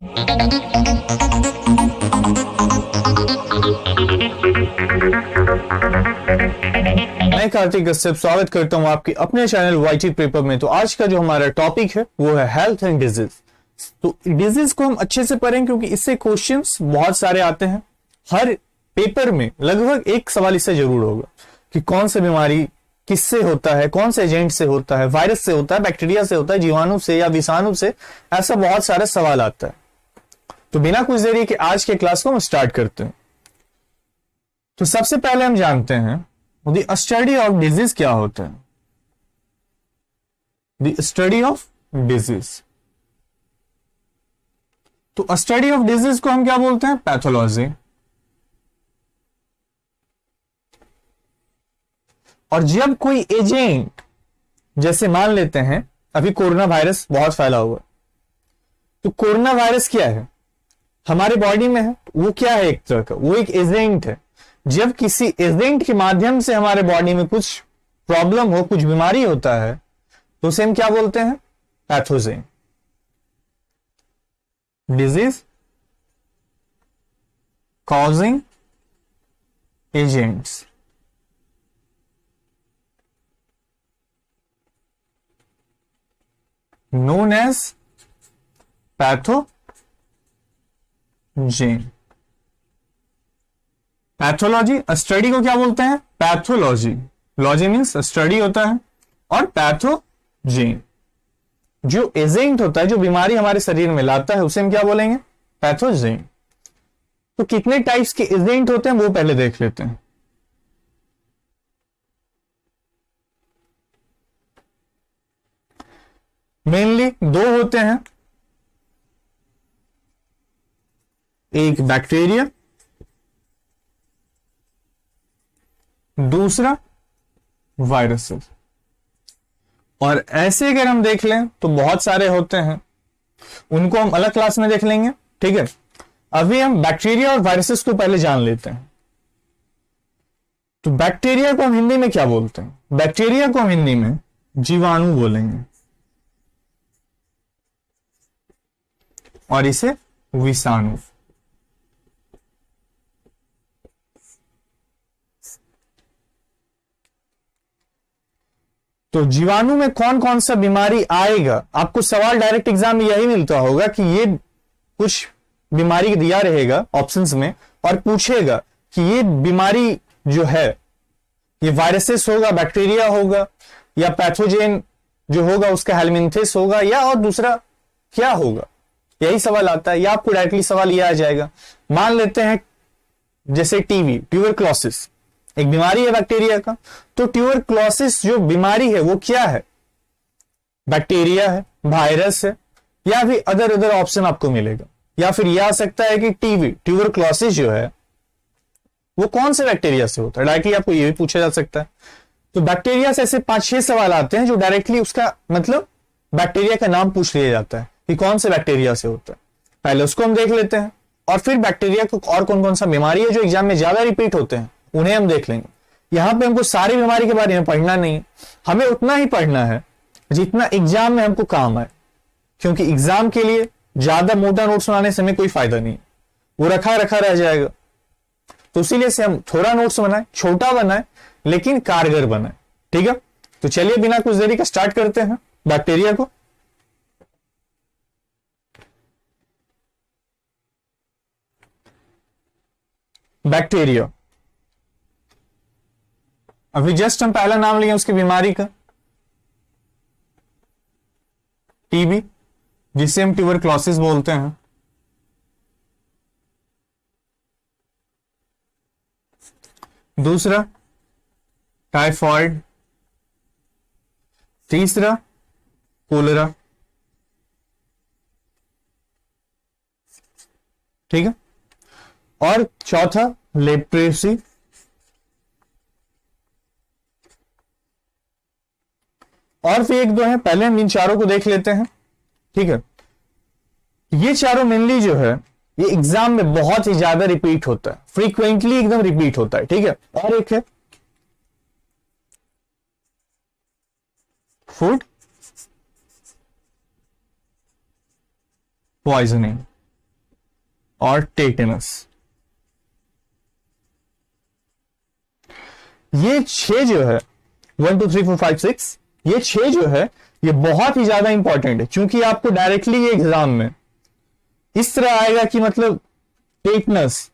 मैं कार्तिक कश्यप स्वागत करता हूं आपके अपने चैनल वाईटी पेपर में। तो आज का जो हमारा टॉपिक है वो है हेल्थ एंड डिजीज। तो डिजीज को हम अच्छे से पढ़ें क्योंकि इससे क्वेश्चंस बहुत सारे आते हैं। हर पेपर में लगभग एक सवाल इससे जरूर होगा कि कौन सी बीमारी किससे होता है, कौन से एजेंट से होता है, वायरस से होता है, बैक्टीरिया से होता है, जीवाणु से या विषाणु से। ऐसा बहुत सारे सवाल आता है। तो बिना कुछ देरी के आज के क्लास को हम स्टार्ट करते हैं। तो सबसे पहले हम जानते हैं द स्टडी ऑफ डिजीज क्या होता है। द स्टडी ऑफ डिजीज, तो स्टडी ऑफ डिजीज को हम क्या बोलते हैं? पैथोलॉजी। और जब कोई एजेंट, जैसे मान लेते हैं अभी कोरोना वायरस बहुत फैला हुआ, तो कोरोना वायरस क्या है? हमारे बॉडी में है। वो क्या है? एक तरह का वो एक एजेंट है। जब किसी एजेंट के माध्यम से हमारे बॉडी में कुछ प्रॉब्लम हो, कुछ बीमारी होता है, तो उसे हम क्या बोलते हैं? Pathogen. Disease causing agents. known as pathogen. Pathology, study को क्या बोलते हैं? पैथोलॉजी। लॉजी मीन्स स्टडी होता है, और पैथोजेन जो एजेंट होता है, जो बीमारी हमारे शरीर में लाता है, उसे हम क्या बोलेंगे? पैथोजेन। तो कितने टाइप्स के एजेंट होते हैं वो पहले देख लेते हैं। मेनली दो होते हैं, एक बैक्टीरिया, दूसरा वायरसेस। और ऐसे अगर हम देख लें तो बहुत सारे होते हैं, उनको हम अलग क्लास में देख लेंगे, ठीक है। अभी हम बैक्टीरिया और वायरसेस को पहले जान लेते हैं। तो बैक्टीरिया को हम हिंदी में क्या बोलते हैं? बैक्टीरिया को हम हिंदी में जीवाणु बोलेंगे, और इसे विषाणु। तो जीवाणु में कौन कौन सा बीमारी आएगा? आपको सवाल डायरेक्ट एग्जाम में यही मिलता होगा कि ये कुछ बीमारी दिया रहेगा ऑप्शंस में, और पूछेगा कि ये बीमारी जो है ये वायरसेस होगा, बैक्टीरिया होगा, या पैथोजेन जो होगा उसका हेलमिंथेस होगा, या और दूसरा क्या होगा? यही सवाल आता है। या आपको डायरेक्टली सवाल यह आ जाएगा, मान लेते हैं जैसे टीबी, ट्यूबरक्लोसिस एक बीमारी है बैक्टीरिया का। तो ट्यूबरक्लोसिस जो बीमारी है वो क्या है? बैक्टीरिया है, वायरस है, या फिर अदर ऑप्शन आपको मिलेगा। या फिर यह आ सकता है कि टीबी, ट्यूबरक्लोसिस जो है वो कौन से बैक्टीरिया से होता है? डायरेक्टली आपको यह भी पूछा जा सकता है। तो बैक्टीरिया से ऐसे 5-6 सवाल आते हैं जो डायरेक्टली उसका मतलब बैक्टीरिया का नाम पूछ लिया जाता है कि कौन से बैक्टीरिया से होता है। पहले उसको हम देख लेते हैं, और फिर बैक्टीरिया को और कौन कौन सा बीमारी है जो एग्जाम में ज्यादा रिपीट होते हैं उन्हें हम देख लेंगे। यहां पे हमको सारी बीमारी के बारे में पढ़ना नहीं है, हमें उतना ही पढ़ना है जितना एग्जाम में हमको काम आए, क्योंकि एग्जाम के लिए ज्यादा मोटा नोट्स बनाने से हमें कोई फायदा नहीं, वो रखा रह जाएगा। तो इसीलिए से हम थोड़ा नोट्स बनाए, छोटा बनाए लेकिन कारगर बनाए, ठीक है। तो चलिए बिना कुछ देरी का स्टार्ट करते हैं बैक्टीरिया को। बैक्टीरिया, अभी जस्ट हम पहला नाम लिए उसकी बीमारी का, टीबी, जिसे हम ट्यूबरक्लोसिस बोलते हैं। दूसरा टाइफॉइड, तीसरा कोलेरा, ठीक है, और चौथा लेप्रेसी, और फिर एक दो है, पहले हम इन चारों को देख लेते हैं, ठीक है। ये चारों मेनली जो है ये एग्जाम में बहुत ही ज्यादा रिपीट होता है, फ्रीक्वेंटली एकदम रिपीट होता है, ठीक है। और एक है फूड पॉइजनिंग, और टेटनस। ये 6 जो है 1 2 3 4 5 6, ये 6 जो है ये बहुत ही ज्यादा इंपॉर्टेंट है, क्योंकि आपको डायरेक्टली ये एग्जाम में इस तरह आएगा कि मतलब टेटनस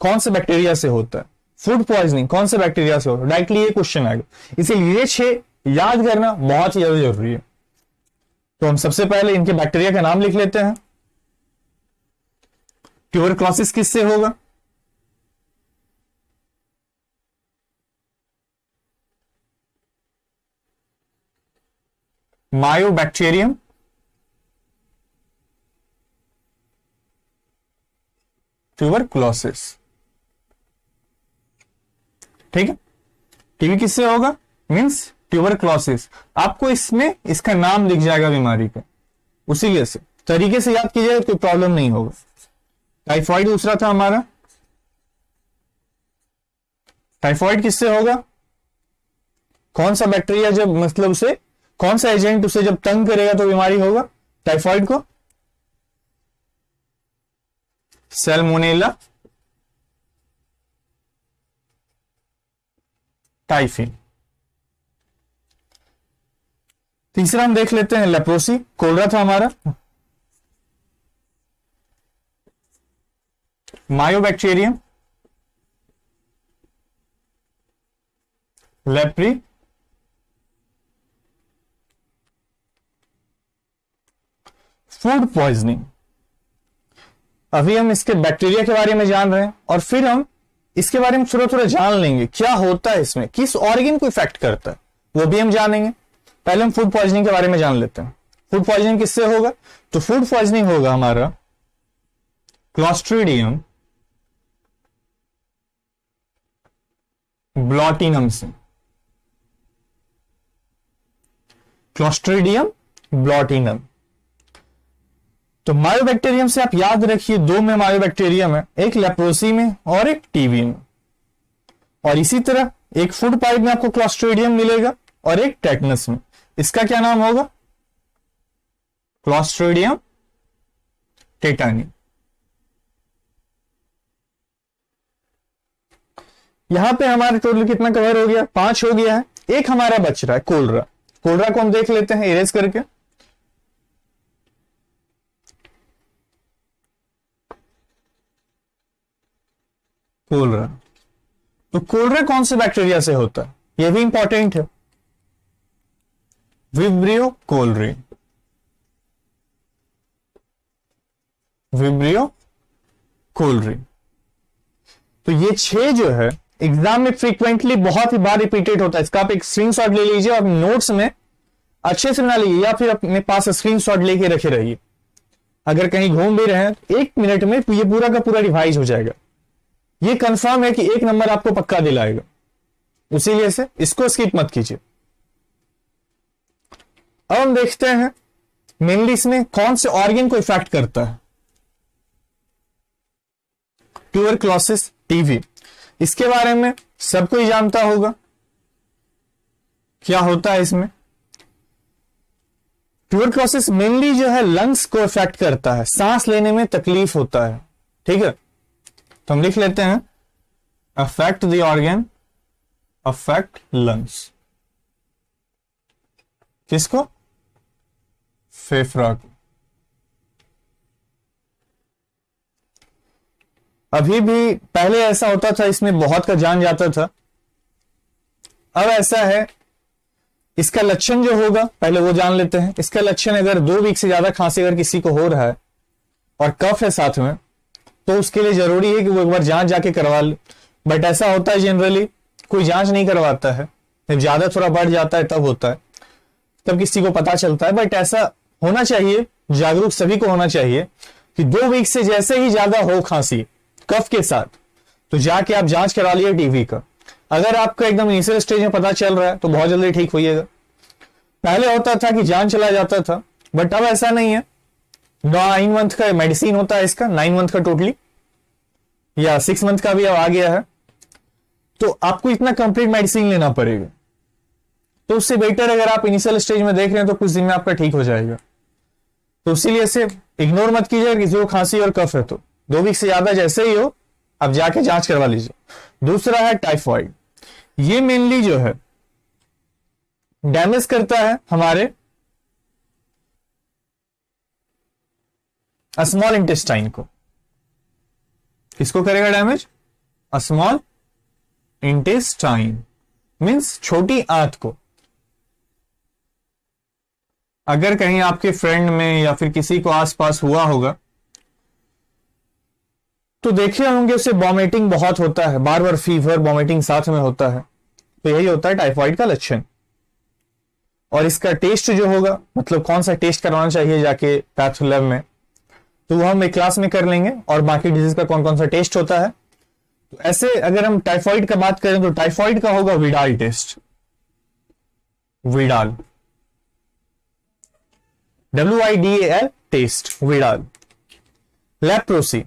कौन से बैक्टीरिया से होता है, फूड पॉइजनिंग कौन से बैक्टीरिया से होता है, डायरेक्टली ये क्वेश्चन आएगा। इसीलिए ये 6 याद करना बहुत ही ज्यादा जरूरी है। तो हम सबसे पहले इनके बैक्टीरिया का नाम लिख लेते हैं। ट्यूबरक्लोसिस किससे होगा? मायोबैक्टीरियम ट्यूबरक्लोसिस, ठीक है। टीबी किससे होगा? Means tuberculosis. आपको इसमें इसका नाम दिख जाएगा बीमारी का, उसी से तरीके से याद कीजिएगा, कोई प्रॉब्लम नहीं होगा। टाइफाइड दूसरा था हमारा। टाइफाइड किससे होगा? कौन सा बैक्टीरिया जब मतलब उसे, कौन सा एजेंट उसे जब तंग करेगा तो बीमारी होगा टाइफाइड को? Salmonella typhi. तीसरा हम देख लेते हैं लेप्रोसी। कोलरा था हमारा। Mycobacterium leprae food poisoning. अभी हम इसके बैक्टीरिया के बारे में जान रहे हैं और फिर हम इसके बारे में थोड़ा थोड़ा जान लेंगे क्या होता है इसमें, किस ऑर्गन को इफेक्ट करता है वो भी हम जानेंगे। पहले हम फूड पॉइजनिंग के बारे में जान लेते हैं। फूड पॉइजनिंग किससे होगा? तो फूड पॉइजनिंग होगा हमारा क्लॉस्ट्रीडियम ब्लॉटिनम से। क्लॉस्ट्रीडियम ब्लॉटिनम। तो मायोबैक्टीरियम से आप याद रखिए, 2 में मायोबैक्टीरियम है, एक लेप्रोसी में और एक टीबी में। और इसी तरह एक फूड पाइप में आपको क्लॉस्ट्रीडियम मिलेगा और एक टेटनस में। इसका क्या नाम होगा? Clostridium tetani. यहां पे हमारा टोटल कितना कवर हो गया? 5 हो गया है। एक हमारा बच रहा है कोलरा। कोलरा को हम देख लेते हैं इरेज करके। कोलरा, तो कोलरा कौन से बैक्टीरिया से होता है यह भी इंपॉर्टेंट है। Vibrio cholerae. Vibrio cholerae. तो ये 6 जो है एग्जाम में फ्रीक्वेंटली बहुत ही बार रिपीटेड होता है। इसका आप एक स्क्रीनशॉट ले लीजिए और नोट्स में अच्छे से बना लीजिए, या फिर अपने पास स्क्रीनशॉट लेके रखे रहिए। अगर कहीं घूम भी रहे हैं 1 मिनट में ये पूरा का पूरा रिवाइज हो जाएगा। ये कंफर्म है कि 1 नंबर आपको पक्का दिलाएगा, इसीलिए से इसको स्किप मत कीजिए। अब हम देखते हैं मेनली इसमें कौन से ऑर्गन को इफेक्ट करता है। ट्यूबरक्लोसिस टीबी, इसके बारे में सब कोई जानता होगा क्या होता है इसमें। ट्यूबरक्लोसिस मेनली जो है लंग्स को इफेक्ट करता है, सांस लेने में तकलीफ होता है, ठीक है। तो हम लिख लेते हैं affect the organ, affect lungs. किसको? फेफड़ा को। अभी भी पहले ऐसा होता था इसमें बहुत का जान जाता था, अब ऐसा है इसका लक्षण जो होगा पहले वो जान लेते हैं। इसका लक्षण अगर 2 वीक से ज्यादा खांसी अगर किसी को हो रहा है और कफ है साथ में, तो उसके लिए जरूरी है कि वो एक बार जांच जाके करवा ले। बट ऐसा होता है जनरली कोई जांच नहीं करवाता है, जब ज्यादा थोड़ा बढ़ जाता है तब होता है, तब किसी को पता चलता है। बट ऐसा होना चाहिए, जागरूक सभी को होना चाहिए कि 2 वीक से जैसे ही ज्यादा हो खांसी कफ के साथ, तो जाके आप जांच करा लिए टीबी का। अगर आपका एकदम इनिशियल स्टेज में पता चल रहा है तो बहुत जल्दी ठीक होइएगा। पहले होता था कि जान चला जाता था, बट अब ऐसा नहीं है। 9 मंथ का मेडिसिन होता है इसका, 9 मंथ का टोटली, या 6 मंथ का भी अब आ गया है। तो आपको इतना कंप्लीट मेडिसिन लेना पड़ेगा। तो उससे बेटर अगर आप इनिशियल स्टेज में देख रहे हैं तो कुछ दिन में आपका ठीक हो जाएगा। तो इसीलिए से इग्नोर मत कीजिएगा किसी को खांसी और कफ है तो 2 वीक से ज्यादा जैसे ही हो अब जाके जांच करवा लीजिए। दूसरा है टाइफॉइड। ये मेनली जो है डैमेज करता है हमारे स्मॉल इंटेस्टाइन को। किसको करेगा डैमेज? स्मॉल इंटेस्टाइन मींस छोटी आंत को। अगर कहीं आपके फ्रेंड में या फिर किसी को आसपास हुआ होगा तो देखे होंगे उसे वॉमिटिंग बहुत होता है, बार बार फीवर वॉमिटिंग साथ में होता है, तो यही होता है टाइफाइड का लक्षण। और इसका टेस्ट जो होगा, मतलब कौन सा टेस्ट करवाना चाहिए जाके पैथ लैब में, तो वो हम एक क्लास में कर लेंगे, और बाकी डिजीज का कौन कौन सा टेस्ट होता है। तो ऐसे अगर हम टाइफाइड का बात करें तो टाइफाइड का होगा Widal test, Widal, WIDAL test, Widal. Leprosy,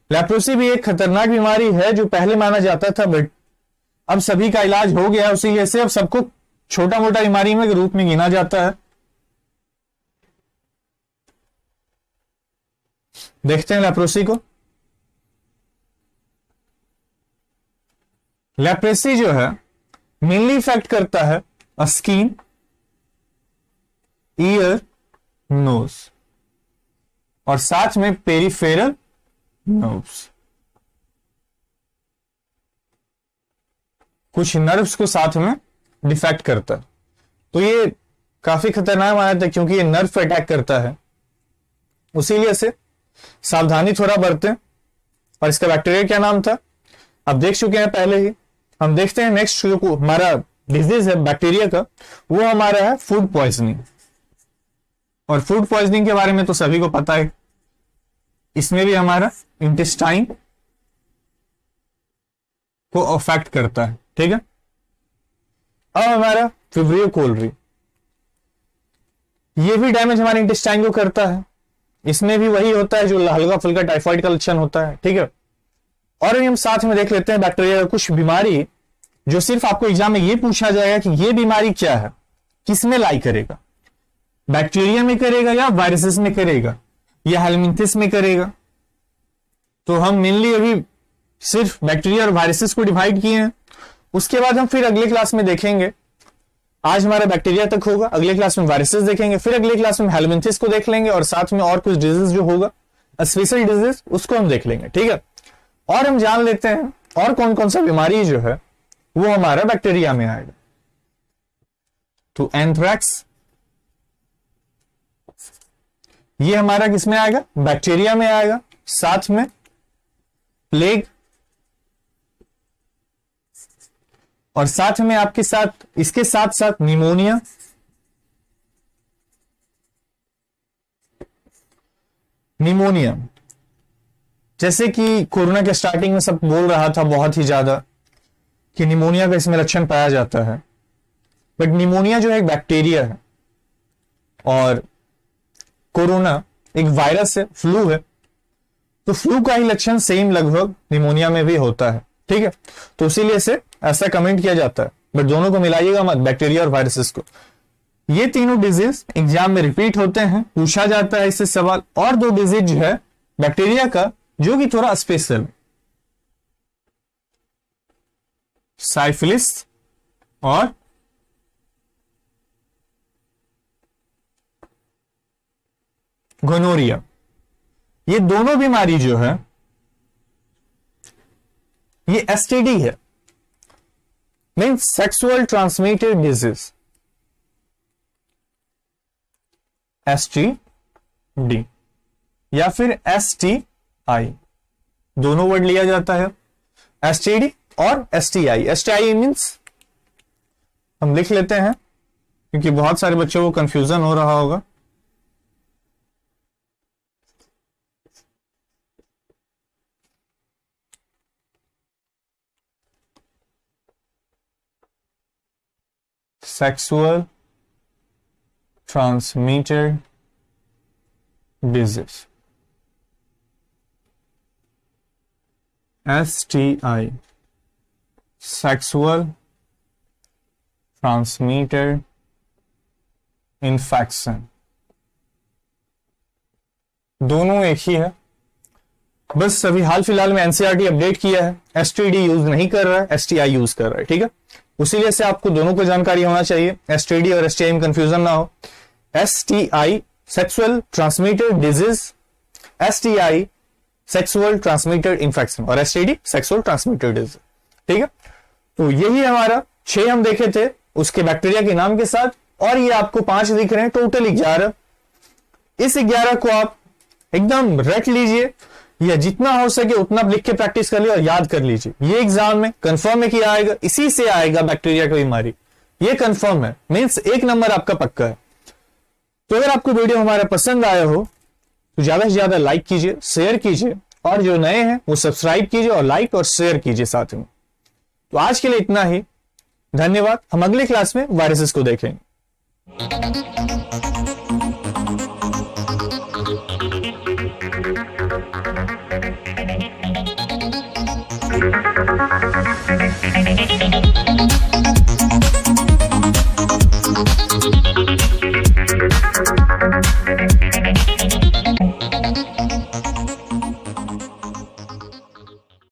leprosy भी एक खतरनाक बीमारी है जो पहले माना जाता था, बट अब सभी का इलाज हो गया, उसी वजह से अब सबको छोटा मोटा बीमारी में रूप में गिना जाता है। देखते हैं लेप्रोसी को। लेप्रोसी जो है मेनली इफेक्ट करता है स्किन, ईयर, नोज और साथ में पेरिफेरल नर्व्स, कुछ नर्व्स को साथ में डिफेक्ट करता है। तो ये काफी खतरनाक माना जाता है क्योंकि ये नर्व पे अटैक करता है, उसीलिए से सावधानी थोड़ा बरतें। और इसका बैक्टीरिया क्या नाम था आप देख चुके हैं पहले ही। हम देखते हैं नेक्स्ट जो हमारा डिजीज है बैक्टीरिया का, वो हमारा है फूड पॉइजनिंग। और फूड पॉइजनिंग के बारे में तो सभी को पता है, इसमें भी हमारा इंटेस्टाइन को अफेक्ट करता है। ठीक है, अब हमारा फिब्रियो कोलरी, ये भी डैमेज हमारे इंटेस्टाइन को करता है। इसमें भी वही होता है जो हल्का फुल्का टाइफाइड का लक्षण होता है। ठीक है, और हम साथ में देख लेते हैं बैक्टीरिया का कुछ बीमारी जो सिर्फ आपको एग्जाम में ये पूछा जाएगा कि ये बीमारी क्या है, किसमें लाई करेगा, बैक्टीरिया में करेगा या वायरसेस में करेगा या हेलमिंथिस में करेगा। तो हम मेनली अभी सिर्फ बैक्टीरिया और वायरसेस को डिवाइड किए हैं, उसके बाद हम फिर अगले क्लास में देखेंगे। आज हमारा बैक्टीरिया तक होगा, अगले क्लास में वायरसेस देखेंगे, फिर अगले क्लास में हेलमिंथिस को देख लेंगे, और साथ में और कुछ डिजीज जो होगा स्पेशल डिजीज उसको हम देख लेंगे। ठीक है, और हम जान लेते हैं और कौन कौन सा बीमारी जो है वो हमारा बैक्टीरिया में आएगा। तो एंथ्रैक्स ये हमारा किसमें आएगा? बैक्टीरिया में आएगा। साथ में प्लेग, और साथ में आपके साथ इसके साथ साथ निमोनिया, निमोनिया जैसे कि कोरोना के स्टार्टिंग में सब बोल रहा था बहुत ही ज्यादा कि निमोनिया का इसमें लक्षण पाया जाता है, बट निमोनिया जो है एक बैक्टीरिया है और कोरोना एक वायरस है, फ्लू है। तो फ्लू का ही लक्षण सेम लगभग निमोनिया में भी होता है। ठीक है, तो इसीलिए से ऐसा कमेंट किया जाता है, बट दोनों को मिलाइएगा मत, बैक्टीरिया और वायरसेस को। ये तीनों डिजीज एग्जाम में रिपीट होते हैं, पूछा जाता है इससे सवाल। और दो डिजीज जो है बैक्टीरिया का जो कि थोड़ा स्पेशल, साइफिलिस और गोनोरिया। ये दोनों बीमारी जो है ये एसटीडी है, means sexual transmitted disease, STD या फिर एसटीआई, दोनों वर्ड लिया जाता है, एसटीडी और एसटीआई। एसटीआई मीन्स हम लिख लेते हैं क्योंकि बहुत सारे बच्चों को कंफ्यूजन हो रहा होगा। Sexual transmitted disease, STI, sexual transmitted infection, दोनों एक ही है। बस अभी हाल फिलहाल में एनसीईआरटी अपडेट किया है, एसटीडी यूज नहीं कर रहा है, एसटीआई यूज कर रहा है, ठीक है। उसीलिए से आपको दोनों को जानकारी होना चाहिए, एसटीडी और एसटीआई में कंफ्यूजन ना हो। STI sexual transmitted disease, STI sexual transmitted infection और एसटीडी सेक्सुअल ट्रांसमिटेड डिजीज, ठीक है। तो यही हमारा 6 हम देखे थे उसके बैक्टीरिया के नाम के साथ, और ये आपको 5 दिख रहे हैं, टोटल 11। इस 11 को आप एकदम रट लीजिए, या जितना हो सके उतना लिख के प्रैक्टिस कर लीजिए और याद कर लीजिए। ये एग्जाम में कंफर्म है कि आएगा, इसी से आएगा बैक्टीरिया की बीमारी, ये कंफर्म है, मींस 1 नंबर आपका पक्का है। तो अगर आपको वीडियो हमारा पसंद आया हो तो ज्यादा से ज्यादा लाइक कीजिए, शेयर कीजिए, और जो नए हैं वो सब्सक्राइब कीजिए और लाइक और शेयर कीजिए साथ में। तो आज के लिए इतना ही, धन्यवाद। हम अगले क्लास में वायरसेस को देखेंगे। Thank you.